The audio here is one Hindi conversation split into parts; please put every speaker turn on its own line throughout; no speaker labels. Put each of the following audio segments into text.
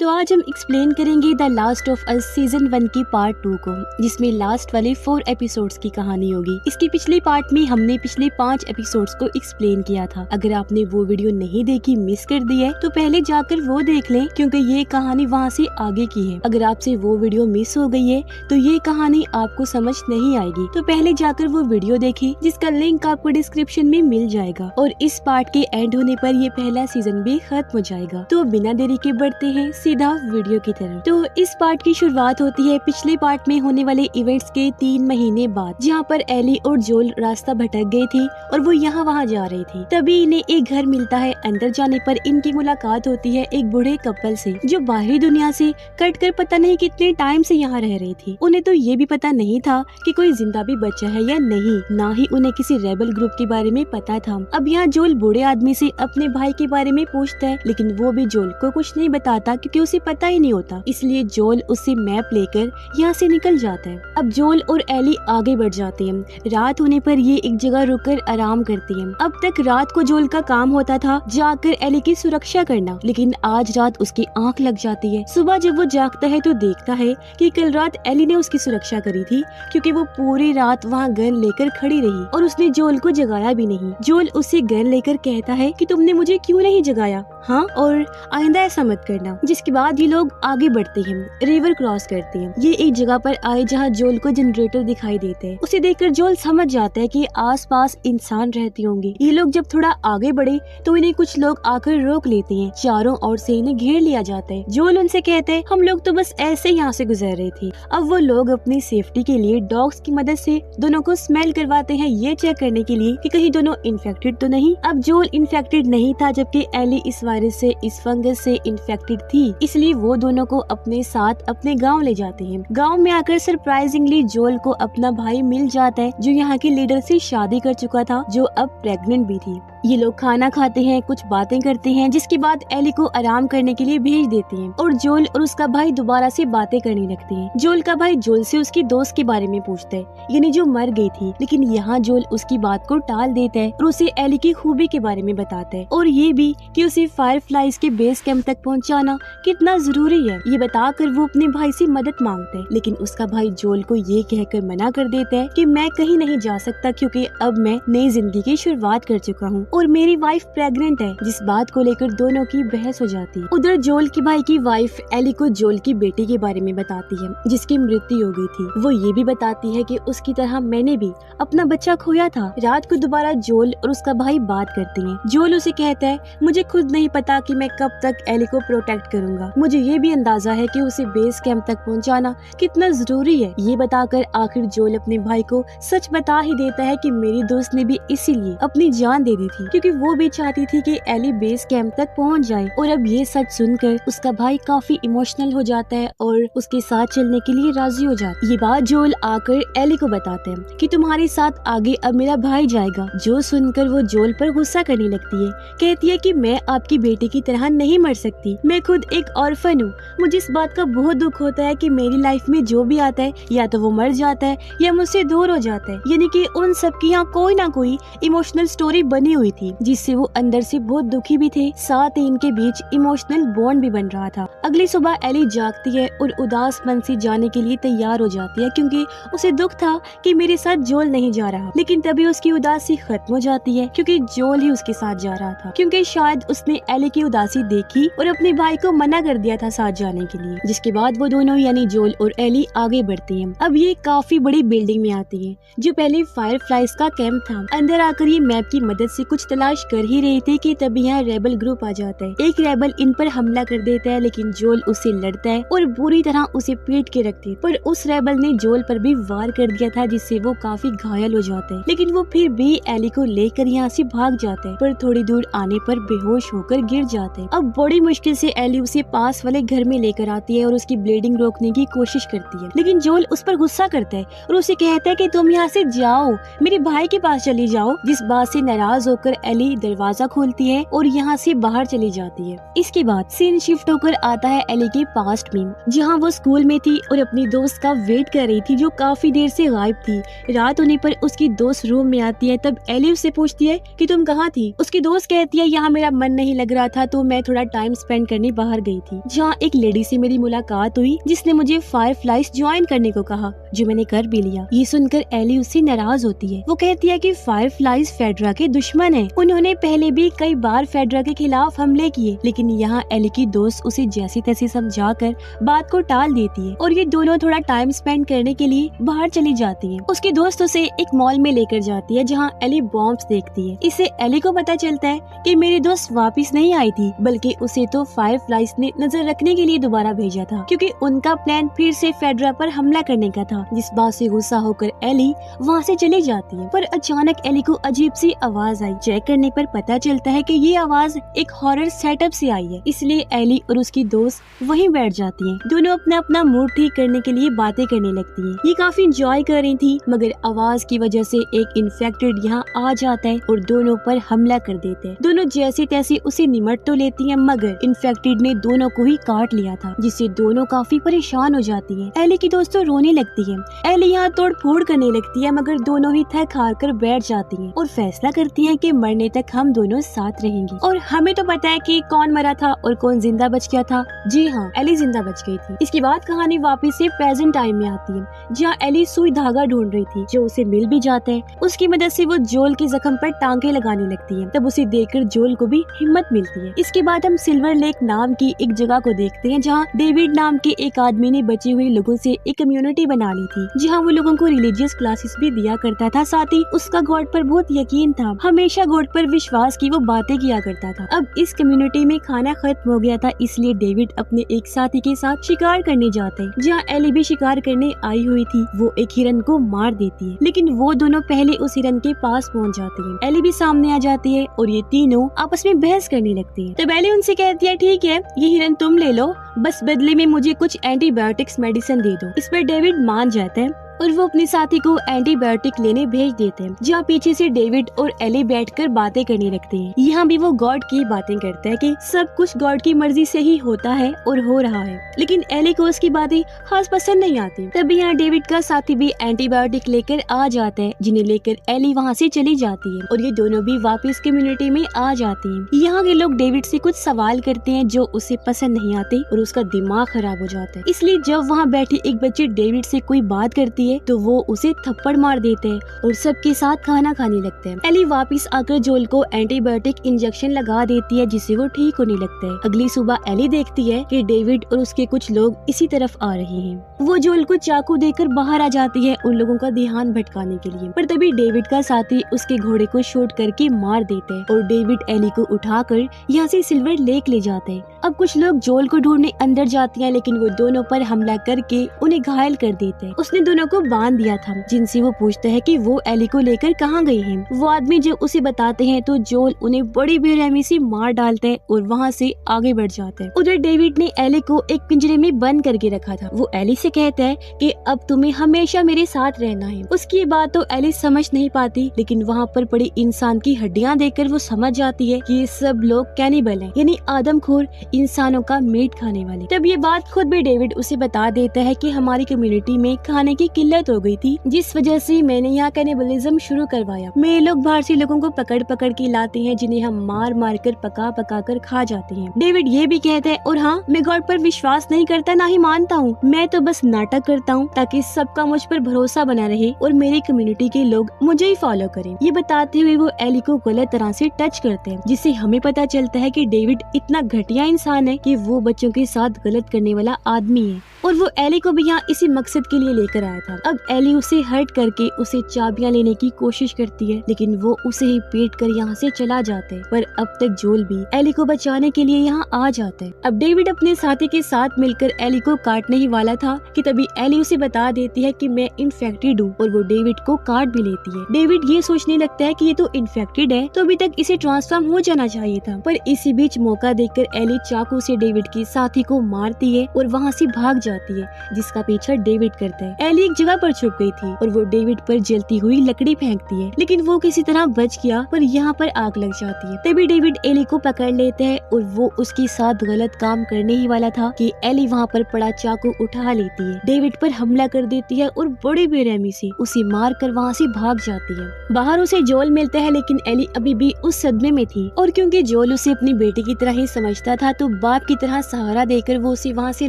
तो आज हम एक्सप्लेन करेंगे the last of us season 1 की पार्ट 2 को, जिसमें लास्ट वाले 4 एपिसोड्स की कहानी होगी। इसकी पिछली पार्ट में हमने पिछले 5 एपिसोड्स को एक्सप्लेन किया था। अगर आपने वो वीडियो नहीं देखी, मिस कर दी है, तो पहले जाकर वो देख लें, क्योंकि ये कहानी वहाँ से आगे की है। अगर आपसे वो वीडियो मिस हो गई है तो ये कहानी आपको समझ नहीं आएगी, तो पहले जाकर वो वीडियो देखिए, जिसका लिंक आपको डिस्क्रिप्शन में मिल जाएगा। और इस पार्ट के एंड होने पर ये पहला सीजन भी खत्म हो जाएगा। तो बिना देरी के बढ़ते हैं सीधा वीडियो की तरफ। तो इस पार्ट की शुरुआत होती है पिछले पार्ट में होने वाले इवेंट्स के 3 महीने बाद, जहाँ पर एली और जोल रास्ता भटक गए थे और वो यहाँ वहाँ जा रहे थे। तभी इन्हें एक घर मिलता है। अंदर जाने पर इनकी मुलाकात होती है एक बूढ़े कपल से, जो बाहरी दुनिया से कट कर पता नहीं कितने टाइम से यहाँ रह रहे थे। उन्हें तो ये भी पता नहीं था कि कोई जिंदा भी बचा है या नहीं, ना ही उन्हें किसी रेबल ग्रुप के बारे में पता था। अब यहाँ जोल बूढ़े आदमी से अपने भाई के बारे में पूछता है, लेकिन वो भी जोल को कुछ नहीं बताता क्योंकि उसे पता ही नहीं होता। इसलिए जोल उससे मैप लेकर यहाँ से निकल जाता है। अब जोल और एली आगे बढ़ जाते हैं। रात होने पर ये एक जगह रुककर आराम करती हैं। अब तक रात को जोल का काम होता था जाकर एली की सुरक्षा करना, लेकिन आज रात उसकी आंख लग जाती है। सुबह जब वो जागता है तो देखता है कि कल रात एली ने उसकी सुरक्षा करी थी, क्योंकि वो पूरी रात वहाँ गन लेकर खड़ी रही और उसने जोल को जगाया भी नहीं। जोल उससे गन लेकर कहता है कि तुमने मुझे क्यों नहीं जगाया, हाँ, और आइंदा ऐसा मत करना। जिसके बाद ये लोग आगे बढ़ते हैं, रिवर क्रॉस करते हैं। ये एक जगह पर आए जहाँ जोल को जनरेटर दिखाई देते हैं। उसे देखकर जोल समझ जाता है कि आसपास इंसान रहते होंगे। ये लोग जब थोड़ा आगे बढ़े तो इन्हें कुछ लोग आकर रोक लेते हैं। चारों ओर से इन्हें घेर लिया जाता है। जोल उनसे कहते हैं, हम लोग तो बस ऐसे यहाँ से गुजर रहे थे। अब वो लोग अपनी सेफ्टी के लिए डॉग्स की मदद से दोनों को स्मेल करवाते हैं, ये चेक करने के लिए कि कहीं दोनों इन्फेक्टेड तो नहीं। अब जोल इन्फेक्टेड नहीं था, जबकि एली इस वायरस से, इस फंगस से इन्फेक्टेड थी। इसलिए वो दोनों को अपने साथ अपने गांव ले जाते हैं। गांव में आकर सरप्राइजिंगली जोल को अपना भाई मिल जाता है, जो यहाँ के लीडर से शादी कर चुका था, जो अब प्रेग्नेंट भी थी। ये लोग खाना खाते हैं, कुछ बातें करते हैं, जिसके बाद एली को आराम करने के लिए भेज देते हैं और जोल और उसका भाई दोबारा से बातें करने लगते हैं। जोल का भाई जोल से उसकी दोस्त के बारे में पूछता है, यानी जो मर गई थी, लेकिन यहाँ जोल उसकी बात को टाल देता है और उसे एली की खूबी के बारे में बताता है, और ये भी कि उसे फायरफ्लाइज के बेस कैंप तक पहुँचाना कितना जरूरी है। ये बताकर वो अपने भाई से मदद मांगता है, लेकिन उसका भाई जोल को ये कहकर मना कर देता है कि मैं कहीं नहीं जा सकता, क्योंकि अब मैं नई जिंदगी की शुरुआत कर चुका हूँ और मेरी वाइफ प्रेग्नेंट है। जिस बात को लेकर दोनों की बहस हो जाती है। उधर जोल की भाई की वाइफ एली को जोल की बेटी के बारे में बताती है, जिसकी मृत्यु हो गई थी। वो ये भी बताती है कि उसकी तरह मैंने भी अपना बच्चा खोया था। रात को दोबारा जोल और उसका भाई बात करते हैं। जोल उसे कहता है, मुझे खुद नहीं पता कि मैं कब तक एली को प्रोटेक्ट करूंगा। मुझे ये भी अंदाजा है कि उसे बेस कैंप तक पहुँचाना कितना जरूरी है। ये बताकर आखिर जोल अपने भाई को सच बता ही देता है कि मेरी दोस्त ने भी इसीलिए अपनी जान दे दी थी, क्योंकि वो भी चाहती थी कि एली बेस कैंप तक पहुंच जाए। और अब ये सच सुनकर उसका भाई काफी इमोशनल हो जाता है और उसके साथ चलने के लिए राजी हो जाता है। ये बात जोल आकर एली को बताते हैं कि तुम्हारे साथ आगे अब मेरा भाई जाएगा। जो सुनकर वो जोल पर गुस्सा करने लगती है, कहती है कि मैं आपकी बेटी की तरह नहीं मर सकती, मैं खुद एक ऑर्फन हूँ। मुझे इस बात का बहुत दुख होता है कि मेरी लाइफ में जो भी आता है या तो वो मर जाता है या मुझसे दूर हो जाता है। यानी कि उन सबकी यहाँ कोई ना कोई इमोशनल स्टोरी बनी हुई थी, जिससे वो अंदर से बहुत दुखी भी थे, साथ ही इनके बीच इमोशनल बॉन्ड भी बन रहा था। अगली सुबह एली जागती है और उदास मन से जाने के लिए तैयार हो जाती है, क्योंकि उसे दुख था कि मेरे साथ जोल नहीं जा रहा। लेकिन तभी उसकी उदासी खत्म हो जाती है, क्योंकि जोल ही उसके साथ जा रहा था, क्योंकि शायद उसने एली की उदासी देखी और अपने भाई को मना कर दिया था साथ जाने के लिए। जिसके बाद वो दोनों यानी जोल और एली आगे बढ़ते हैं। अब ये काफी बड़ी बिल्डिंग में आती है, जो पहले फायरफ्लाइज का कैंप था। अंदर आकर ये मैप की मदद से कुछ तलाश कर ही रहे थे कि तभी यहाँ रेबल ग्रुप आ जाता है। एक रेबल इन पर हमला कर देता है, लेकिन जोल उससे लड़ता है और बुरी तरह उसे पीट के रखते हैं। पर उस रेबल ने जोल पर भी वार कर दिया था, जिससे वो काफी घायल हो जाता है। लेकिन वो फिर भी एली को लेकर यहाँ से भाग जाता है, पर थोड़ी दूर आने पर बेहोश होकर गिर जाता है। अब बड़ी मुश्किल से एली उसे पास वाले घर में लेकर आती है और उसकी ब्लीडिंग रोकने की कोशिश करती है, लेकिन जोल उस पर गुस्सा करता है और उसे कहता है कि तुम यहाँ से जाओ, मेरे भाई के पास चली जाओ। जिस बात से नाराज होकर एली दरवाजा खोलती है और यहाँ से बाहर चली जाती है। इसके बाद सीन शिफ्ट होकर आता है एली के पास्ट में, जहाँ वो स्कूल में थी और अपनी दोस्त का वेट कर रही थी, जो काफी देर से गायब थी। रात होने पर उसकी दोस्त रूम में आती है। तब एली उससे पूछती है कि तुम कहाँ थी। उसकी दोस्त कहती है, यहाँ मेरा मन नहीं लग रहा था तो मैं थोड़ा टाइम स्पेंड करने बाहर गई गई थी, जहाँ एक लेडी से मेरी मुलाकात हुई जिसने मुझे फायरफ्लाइज ज्वाइन करने को कहा, जो मैंने कर भी लिया। ये सुनकर एली उससे नाराज होती है। वो कहती है कि फायरफ्लाइज फेडरा के दुश्मन है, उन्होंने पहले भी कई बार फेडरा के खिलाफ हमले किए, लेकिन यहाँ एली की दोस्त उसे जैसी तैसी समझाकर बात को टाल देती है और ये दोनों थोड़ा टाइम स्पेंड करने के लिए बाहर चली जाती है। उसके दोस्त उसे एक मॉल में लेकर जाती है जहाँ एली बॉम्ब्स देखती है। इससे एली को पता चलता है कि मेरी दोस्त वापस नहीं आई थी, बल्कि उसे तो फायरफ्लाइज ने नजर रखने के लिए दोबारा भेजा था, क्योंकि उनका प्लान फिर से फेडरा पर हमला करने का था। जिस बात से गुस्सा होकर एली वहाँ से चली जाती है, पर अचानक एली को अजीब सी आवाज आई। चेक करने पर पता चलता है कि ये आवाज एक हॉरर सेटअप से आई है, इसलिए एली और उसकी दोस्त वहीं बैठ जाती हैं। दोनों अपना अपना मूड ठीक करने के लिए बातें करने लगती हैं। ये काफी इंजॉय कर रही थी, मगर आवाज की वजह से एक इन्फेक्टेड यहाँ आ जाता है और दोनों पर हमला कर देते हैं। दोनों जैसे तैसे उसे निमट तो लेती हैं, मगर इन्फेक्टेड ने दोनों को ही काट लिया था, जिससे दोनों काफी परेशान हो जाती हैं। एली की दोस्त तो रोने लगती है। एली यहाँ तोड़ फोड़ करने लगती है, मगर दोनों ही थक हार कर बैठ जाती हैं और फैसला करती हैं कि मरने तक हम दोनों साथ रहेंगे। और हमें तो पता है कि कौन मरा था और कौन जिंदा बच गया था। जी हाँ, एली जिंदा बच गई थी। इसके बाद कहानी वापस से प्रेजेंट टाइम में आती है, जहाँ एली सुई धागा ढूंढ रही थी, जो उसे मिल भी जाता है। उसकी मदद से वो जोल के जख्म पर टांके लगाने लगती है। तब उसे देखकर जोल को भी हिम्मत मिलती है। इसके बाद हम सिल्वर लेक नाम की एक जगह को देखते हैं, जहाँ डेविड नाम के एक आदमी ने बचे हुए लोगों से एक कम्युनिटी बना ली थी, जहाँ वो लोगों को रिलीजियस क्लासेस भी दिया करता था। साथ ही उसका गॉड पर बहुत यकीन था, हमेशा गॉड पर विश्वास की वो बातें किया करता था। अब इस कम्युनिटी में खाना खत्म हो गया था, इसलिए डेविड अपने एक साथी के साथ शिकार करने जाते हैं, जहाँ एली भी शिकार करने आई हुई थी। वो एक हिरन को मार देती है, लेकिन वो दोनों पहले उस हिरन के पास पहुँच जाते हैं। एली भी सामने आ जाती है और ये तीनों आपस में बहस करने लगती है। तब एली उनसे कहती है, ठीक है, ये हिरन तुम ले लो, बस बदले में मुझे कुछ एंटीबायोटिक्स मेडिसिन दे दो। इस पर डेविड मान जाता है और वो अपने साथी को एंटीबायोटिक लेने भेज देते हैं, जहाँ पीछे से डेविड और एली बैठकर बातें करने लगते हैं। यहाँ भी वो गॉड की बातें करता है कि सब कुछ गॉड की मर्जी से ही होता है और हो रहा है, लेकिन एली को उसकी बातें खास पसंद नहीं आती। तभी यहाँ डेविड का साथी भी एंटीबायोटिक लेकर आ जाता है, जिन्हें लेकर एली वहाँ से चली जाती है और ये दोनों भी वापस कम्युनिटी में आ जाते हैं। यहाँ के लोग डेविड से कुछ सवाल करते हैं जो उसे पसंद नहीं आते और उसका दिमाग खराब हो जाता है। इसलिए जब वहाँ बैठी एक बच्ची डेविड से कोई बात करती है तो वो उसे थप्पड़ मार देते हैं और सबके साथ खाना खाने लगते हैं। एली वापस आकर जोल को एंटीबायोटिक इंजेक्शन लगा देती है, जिससे वो ठीक होने लगता है। अगली सुबह एली देखती है कि डेविड और उसके कुछ लोग इसी तरफ आ रहे हैं। वो जोल को चाकू देकर बाहर आ जाती है उन लोगों का ध्यान भटकाने के लिए, पर तभी डेविड का साथी उसके घोड़े को शूट करके मार देते हैं और डेविड एली को उठाकर यहाँ से सिल्वर लेक ले जाते हैं। अब कुछ लोग जोल को ढूंढने अंदर जाती हैं, लेकिन वो दोनों पर हमला करके उन्हें घायल कर देते हैं। उसने दोनों को बांध दिया था, जिनसे वो पूछता है कि वो एली को लेकर कहाँ गई हैं। वो आदमी जब उसे बताते हैं तो जोल उन्हें बड़ी बेरहमी से मार डालता है और वहाँ से आगे बढ़ जाता है। उधर डेविड ने एली को एक पिंजरे में बंद करके रखा था। वो एली से कहता है कि अब तुम्हें हमेशा मेरे साथ रहना है। उसकी बात तो एली समझ नहीं पाती, लेकिन वहाँ पर पड़ी इंसान की हड्डियाँ देखकर वो समझ जाती है कि ये सब लोग कैनिबल हैं, यानी आदमखोर, इंसानों का मीट खाने वाले। तब ये बात खुद भी डेविड उसे बता देता है कि हमारी कम्युनिटी में खाने की किल्लत हो गई थी, जिस वजह से मैंने यहाँ कैनिबलिज्म शुरू करवाया। मेरे लोग बाहर से लोगों को पकड़ पकड़ के लाते हैं, जिन्हें हम मार मार कर पका पका कर खा जाते हैं। डेविड ये भी कहता है, और हाँ, मैं गॉड पर विश्वास नहीं करता, ना ही मानता हूँ। मैं तो बस नाटक करता हूँ ताकि सबका मुझ पर भरोसा बना रहे और मेरी कम्युनिटी के लोग मुझे ही फॉलो करें। ये बताते हुए वो एली को गलत तरह से टच करते हैं, जिससे हमें पता चलता है कि डेविड इतना घटिया इंसान है कि वो बच्चों के साथ गलत करने वाला आदमी है और वो एली को भी यहाँ इसी मकसद के लिए लेकर आया था। अब एली उसे हर्ट करके उसे चाबियां लेने की कोशिश करती है, लेकिन वो उसे ही पीट कर यहाँ से चला जाता है। पर अब तक जोल भी एली को बचाने के लिए यहाँ आ जाता है। अब डेविड अपने साथी के साथ मिलकर एली को काटने ही वाला था कि तभी एली उसे बता देती है कि मैं इन्फेक्टेड हूँ और वो डेविड को काट भी लेती है। डेविड ये सोचने लगता है कि ये तो इन्फेक्टेड है, तो अभी तक इसे ट्रांसफॉर्म हो जाना चाहिए था, पर इसी बीच मौका देखकर एली चाकू से डेविड के साथी को मारती है और वहाँ से भाग जाती जाती है जिसका पीछा डेविड करता है। एली एक जगह पर छुप गई थी और वो डेविड पर जलती हुई लकड़ी फेंकती है, लेकिन वो किसी तरह बच गया, पर यहाँ पर आग लग जाती है। तभी डेविड एली को पकड़ लेते हैं और वो उसके साथ गलत काम करने ही वाला था कि एली वहाँ पर पड़ा चाकू उठा लेती है, डेविड पर हमला कर देती है और बड़ी बेरहमी से उसे मार कर वहाँ से भाग जाती है। बाहर उसे जोल मिलता है, लेकिन एली अभी भी उस सदमे में थी और क्योंकि जोल उसे अपनी बेटी की तरह ही समझता था तो बाप की तरह सहारा देकर वो उसे वहाँ से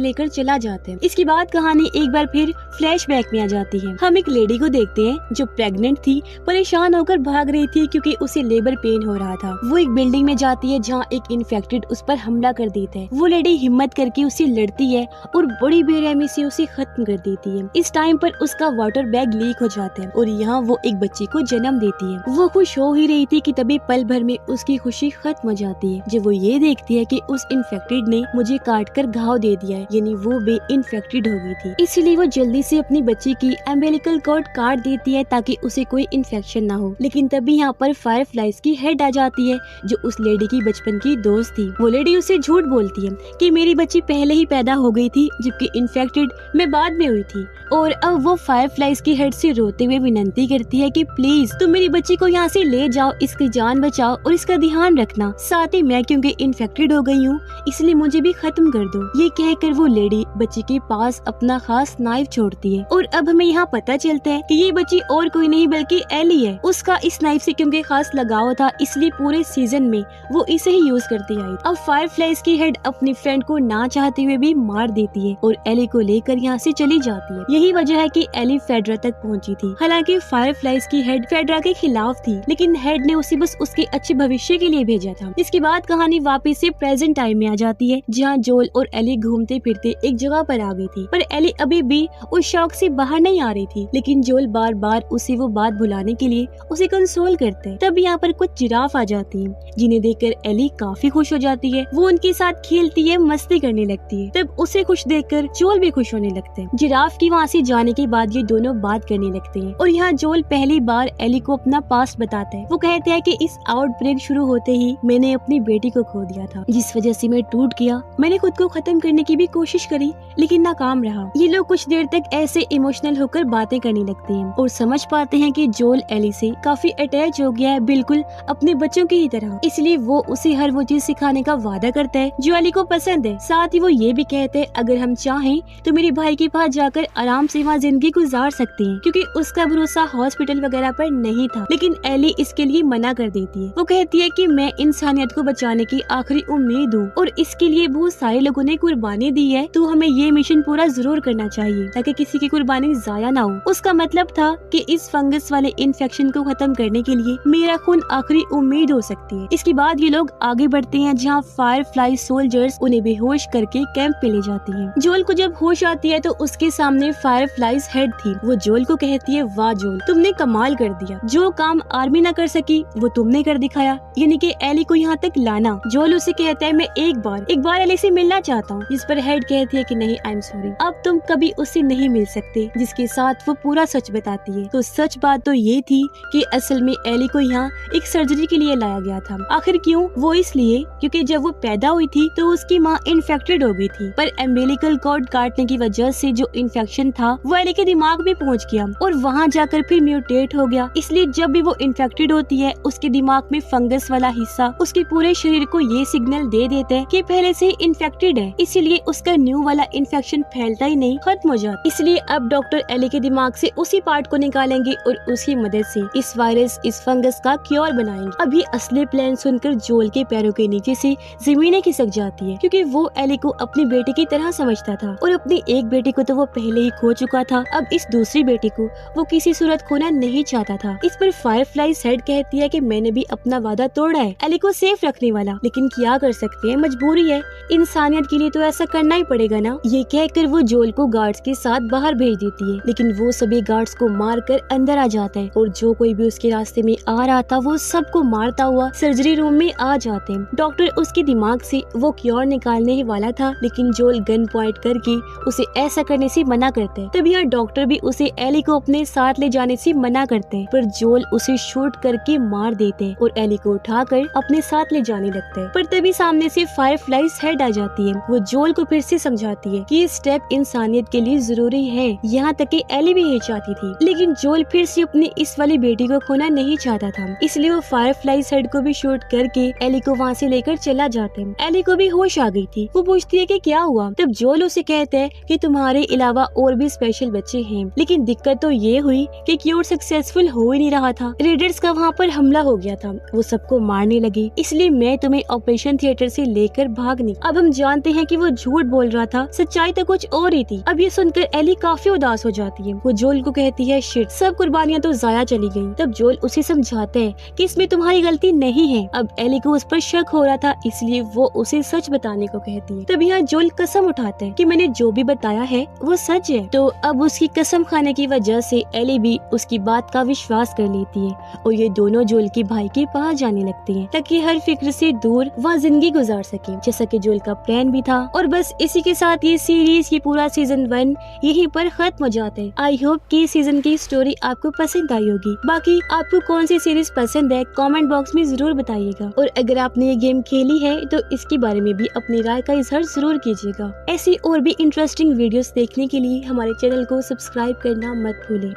लेकर चला जाता है। इसके बाद कहानी एक बार फिर फ्लैशबैक में आ जाती है। हम एक लेडी को देखते हैं जो प्रेग्नेंट थी, परेशान होकर भाग रही थी क्योंकि उसे लेबर पेन हो रहा था। वो एक बिल्डिंग में जाती है जहाँ एक इन्फेक्टेड उस पर हमला कर देता है। वो लेडी हिम्मत करके उससे लड़ती है और बड़ी बेरहमी से उसे खत्म कर देती है। इस टाइम पर उसका वाटर बैग लीक हो जाता है और यहाँ वो एक बच्चे को जन्म देती है। वो खुश हो ही रही थी कि तभी पल भर में उसकी खुशी खत्म हो जाती है जब वो ये देखती है कि उस इन्फेक्टेड ने मुझे काट कर घाव दे दिया है, यानी वो बे इन्फेक्टेड हो गई थी। इसलिए वो जल्दी से अपनी बच्ची की अम्बिलिकल कॉर्ड काट देती है ताकि उसे कोई इन्फेक्शन ना हो। लेकिन तभी यहाँ पर फायरफ्लाइज की हेड आ जाती है जो उस लेडी की बचपन की दोस्त थी। वो लेडी उसे झूठ बोलती है कि मेरी बच्ची पहले ही पैदा हो गई थी जबकि इन्फेक्टेड मैं बाद में हुई थी, और अब वो फायरफ्लाइज की हेड से रोते हुए विनती करती है कि प्लीज तुम मेरी बच्ची को यहाँ से ले जाओ, इसकी जान बचाओ और इसका ध्यान रखना, साथ ही मैं क्योंकि इन्फेक्टेड हो गई हूँ इसलिए मुझे भी खत्म कर दो। ये कहकर वो लेडी बच्ची के पास अपना खास नाइफ छोड़ती है और अब हमें यहाँ पता चलता है कि ये बच्ची और कोई नहीं बल्कि एली है। उसका इस नाइफ से क्योंकि खास लगाव था इसलिए पूरे सीजन में वो इसे ही यूज करती आई। अब फायरफ्लाइज की हेड अपनी फ्रेंड को ना चाहते हुए भी मार देती है और एली को लेकर यहाँ से चली जाती है। यही वजह है कि एली फेड्रा तक पहुँची थी। हालांकि फायरफ्लाइज की हेड फेड्रा के खिलाफ थी, लेकिन हेड ने उसे बस उसके अच्छे भविष्य के लिए भेजा था। इसके बाद कहानी वापस से प्रेजेंट टाइम में आ जाती है जहाँ जोल और एली घूमते फिरते एक जगह पर आ गई थी, पर एली अभी भी उस शौक से बाहर नहीं आ रही थी। लेकिन जोल बार बार उसे वो बात भुलाने के लिए उसे कंसोल करते हैं। तब यहाँ पर कुछ जिराफ आ जाती हैं जिन्हें देखकर एली काफी खुश हो जाती है। वो उनके साथ खेलती है, मस्ती करने लगती है। तब उसे खुश देखकर जोल भी खुश होने लगते हैं। जिराफ की वहाँ से जाने के बाद ये दोनों बात करने लगते हैं और यहाँ जोल पहली बार एली को अपना पास्ट बताता है। वो कहते हैं कि इस आउटब्रेक शुरू होते ही मैंने अपनी बेटी को खो दिया था, जिस वजह से मैं टूट गया। मैंने खुद को खत्म करने की भी कोशिश करी लेकिन नाकाम रहा। ये लोग कुछ देर तक ऐसे इमोशनल होकर बातें करने लगते हैं और समझ पाते हैं कि जोल एली से काफी अटैच हो गया है, बिल्कुल अपने बच्चों की ही तरह। इसलिए वो उसे हर वो चीज सिखाने का वादा करता है जो एली को पसंद है। साथ ही वो ये भी कहते हैं अगर हम चाहें तो मेरे भाई के पास जाकर आराम से वहाँ जिंदगी गुजार सकते हैं, क्योंकि उसका भरोसा हॉस्पिटल वगैरह पर नहीं था। लेकिन एली इसके लिए मना कर देती है। वो कहती है कि मैं इंसानियत को बचाने की आखिरी उम्मीद हूँ और इसके लिए बहुत सारे लोगों ने कुर्बानी दी है, तो हमें ये मिशन पूरा जरूर करना चाहिए ताकि किसी की कुर्बानी जाया ना हो। उसका मतलब था कि इस फंगस वाले इन्फेक्शन को खत्म करने के लिए मेरा खून आखिरी उम्मीद हो सकती है। इसके बाद ये लोग आगे बढ़ते हैं जहाँ फायरफ्लाई सोल्जर्स उन्हें बेहोश करके कैंप पे ले जाती हैं। जोल को जब होश आती है तो उसके सामने फायरफ्लाइज हेड थी। वो जोल को कहती है वाह जोल, तुमने कमाल कर दिया, जो काम आर्मी न कर सकी वो तुमने कर दिखाया, यानी कि एली को यहाँ तक लाना। जोल उसे कहता है मैं एक बार एली से मिलना चाहता हूँ, जिस पर हेड कहती है कि नहीं आई एम सॉरी, अब तुम कभी उससे नहीं मिल सकते। जिसके साथ वो पूरा सच बताती है। तो सच बात तो ये थी कि असल में एली को यहाँ एक सर्जरी के लिए लाया गया था। आखिर क्यों? वो इसलिए क्योंकि जब वो पैदा हुई थी तो उसकी माँ इन्फेक्टेड हो गई थी, पर अम्बिलिकल कॉर्ड काटने की वजह से जो इन्फेक्शन था वो एली के दिमाग में पहुँच गया और वहाँ जाकर फिर म्यूटेट हो गया। इसलिए जब भी वो इन्फेक्टेड होती है उसके दिमाग में फंगस वाला हिस्सा उसके पूरे शरीर को ये सिग्नल दे देता है कि पहले से इन्फेक्टेड है, इसीलिए उसका न्यू वाला इन्फेक्शन फैलता ही नहीं, खत्म हो जाता। इसलिए अब डॉक्टर एली के दिमाग से उसी पार्ट को निकालेंगे और उसकी मदद से इस वायरस, इस फंगस का क्योर बनाएंगे। अभी असली प्लान सुनकर जोल के पैरों के नीचे से जमीनें खिसक जाती है, क्योंकि वो एली को अपनी बेटी की तरह समझता था और अपनी एक बेटी को तो वो पहले ही खो चुका था। अब इस दूसरी बेटी को वो किसी सूरत खोना नहीं चाहता था। इस पर फायरफ्लाई हेड कहती है कि मैंने भी अपना वादा तोड़ा है एली को सेफ रखने वाला, लेकिन क्या कर सकते हैं, मजबूरी है, इंसानियत के लिए तो ऐसा करना ही पड़ेगा ना। ये कहकर वो जोल को गार्ड्स के साथ बाहर भेज देती है, लेकिन वो सभी गार्ड्स को मारकर अंदर आ जाता है और जो कोई भी उसके रास्ते में आ रहा था वो सबको मारता हुआ सर्जरी रूम में आ जाते हैं। डॉक्टर उसके दिमाग से वो क्योर निकालने ही वाला था, लेकिन जोल गन पॉइंट करके उसे ऐसा करने से मना करते हैं। तभी यहाँ डॉक्टर भी उसे एली को अपने साथ ले जाने से मना करते हैं, पर जोल उसे शूट करके मार देते हैं और एली को उठाकर अपने साथ ले जाने लगते हैं। पर तभी सामने से फायरफ्लाई हेड आ जाती है। वो जोल को फिर से समझाती है कि ये स्टेप इंसानियत के लिए जरूरी है। यहाँ तक कि एली भी यही चाहती थी, लेकिन जोल फिर से अपनी इस वाली बेटी को खोना नहीं चाहता था, इसलिए वो फायरफ्लाई साइड को भी शूट करके एली को वहाँ से लेकर चला जाता है। एली को भी होश आ गई थी। वो पूछती है कि क्या हुआ। तब जोल उसे कहता है कि तुम्हारे अलावा और भी स्पेशल बच्चे हैं, लेकिन दिक्कत तो ये हुई कि क्यूर सक्सेसफुल हो ही नहीं रहा था। रेडर्स का वहाँ पर हमला हो गया था, वो सबको मारने लगे, इसलिए मैं तुम्हें ऑपरेशन थिएटर से लेकर भागने। अब हम जानते हैं कि वो झूठ बोल रहा था, सच्चाई तो कुछ और ही थी। अब ये सुनकर एली काफी उदास हो जाती है। वो जोल को कहती है शिट, सब कुर्बानियां तो जाया चली गयी। तब जोल उसे समझाता है कि इसमें तुम्हारी गलती नहीं है। अब एली को उस पर शक हो रहा था, इसलिए वो उसे सच बताने को कहती है। तब यहाँ जोल कसम उठाता है कि मैंने जो भी बताया है वो सच है। तो अब उसकी कसम खाने की वजह से एली भी उसकी बात का विश्वास कर लेती है और ये दोनों जोल के भाई के पास जाने लगते हैं ताकि हर फिक्र से दूर वहाँ जिंदगी गुजार सके, जैसा कि जोल का प्लान भी था। और बस इसी के साथ ये सीरीज, ये पूरा सीजन 1 यहीं पर खत्म हो जाता है। आई होप कि सीजन की स्टोरी आपको पसंद आई होगी। बाकी आपको कौन सी सीरीज पसंद है कमेंट बॉक्स में जरूर बताइएगा, और अगर आपने ये गेम खेली है तो इसके बारे में भी अपनी राय का इजहार जरूर कीजिएगा। ऐसी और भी इंटरेस्टिंग वीडियोस देखने के लिए हमारे चैनल को सब्सक्राइब करना मत भूलें।